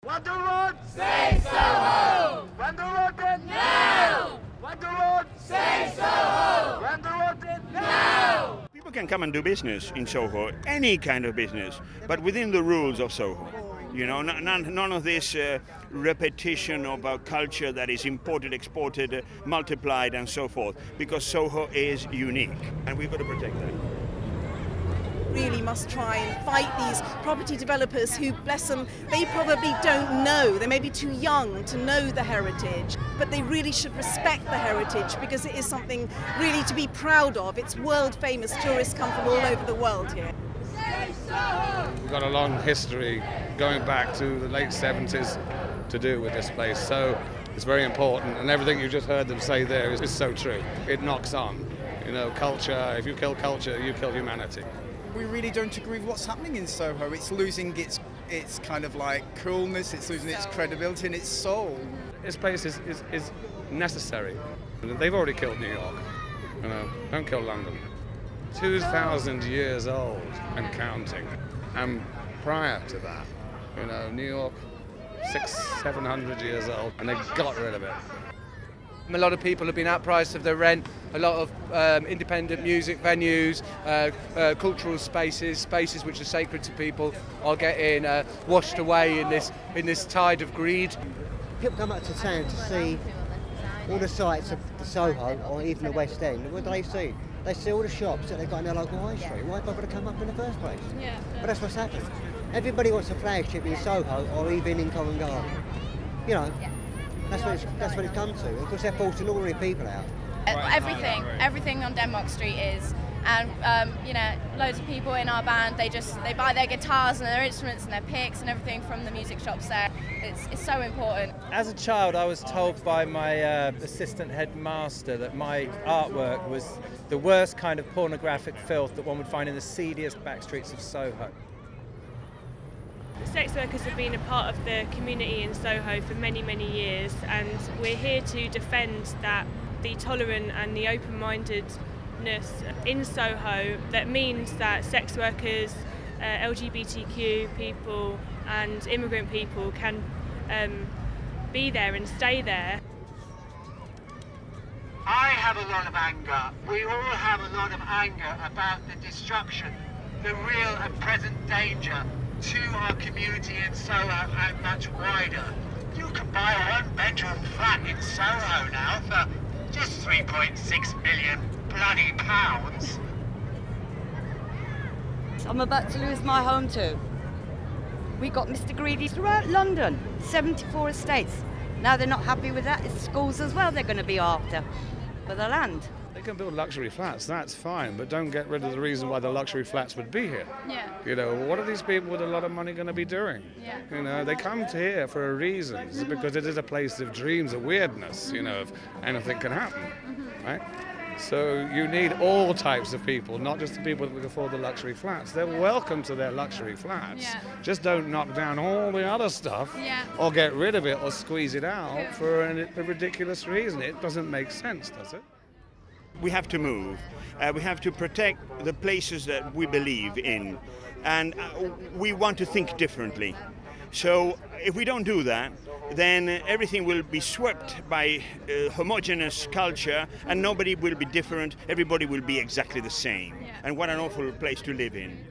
Want the road? Save Soho! Want the road then? No! Want the road? Save Soho! Want the road then? No! People can come and do business in Soho, any kind of business, but within the rules of Soho. You know, none of this repetition of a culture that is imported, exported, multiplied and so forth, because Soho is unique and we've got to protect that. Really must try and fight these property developers who, bless them, they probably don't know. They may be too young to know the heritage, but they really should respect the heritage because it is something really to be proud of. It's world famous. Tourists come from all over the world here. We've got a long history going back to the late 70s to do with this place, so it's very important, and everything you just heard them say there is so true. It knocks on. You know, culture, if you kill culture, you kill humanity. We really don't agree with what's happening in Soho. It's losing its kind of like coolness, it's losing its credibility and its soul. This place is necessary. They've already killed New York. You know, don't kill London. 2,000 years old and counting. And prior to that, you know, New York, 600-700 years old, and they got rid of it. A lot of people have been outpriced of their rent. A lot of independent music venues, cultural spaces which are sacred to people, are getting washed away in this tide of greed. People come up to town to see all the sites of the Soho or even the West End. What do they see? They see all the shops that they've got in their local high street. Why bother to come up in the first place? Yeah. But that's what's happened. Everybody wants a flagship in Soho or even in Covent Garden. You know. That's what it's come to. Of course, they're forcing ordinary people out. Everything on Denmark Street is, and you know, loads of people in our band. They buy their guitars and their instruments and their picks and everything from the music shops there. It's so important. As a child, I was told by my assistant headmaster that my artwork was the worst kind of pornographic filth that one would find in the seediest back streets of Soho. Sex workers have been a part of the community in Soho for many, many years, and we're here to defend that, the tolerant and the open-mindedness in Soho that means that sex workers, LGBTQ people and immigrant people can be there and stay there. I have a lot of anger. We all have a lot of anger about the destruction, the real and present danger to our community in Soho and much wider. You can buy a one-bedroom flat in Soho now for just 3.6 million bloody pounds. I'm about to lose my home too. We got Mr. Greedy throughout London, 74 estates. Now they're not happy with that. It's schools as well they're going to be after for the land. They can build luxury flats, that's fine, but don't get rid of the reason why the luxury flats would be here. Yeah. You know, what are these people with a lot of money going to be doing? Yeah. You know, they come to here for a reason. It's because it is a place of dreams, of weirdness, you know, of anything can happen, right? So you need all types of people, not just the people that can afford the luxury flats. They're welcome to their luxury flats. Yeah. Just don't knock down all the other stuff or get rid of it or squeeze it out for a ridiculous reason. It doesn't make sense, does it? We have to move. We have to protect the places that we believe in, and we want to think differently. So if we don't do that, then everything will be swept by homogeneous culture, and nobody will be different. Everybody will be exactly the same. And what an awful place to live in.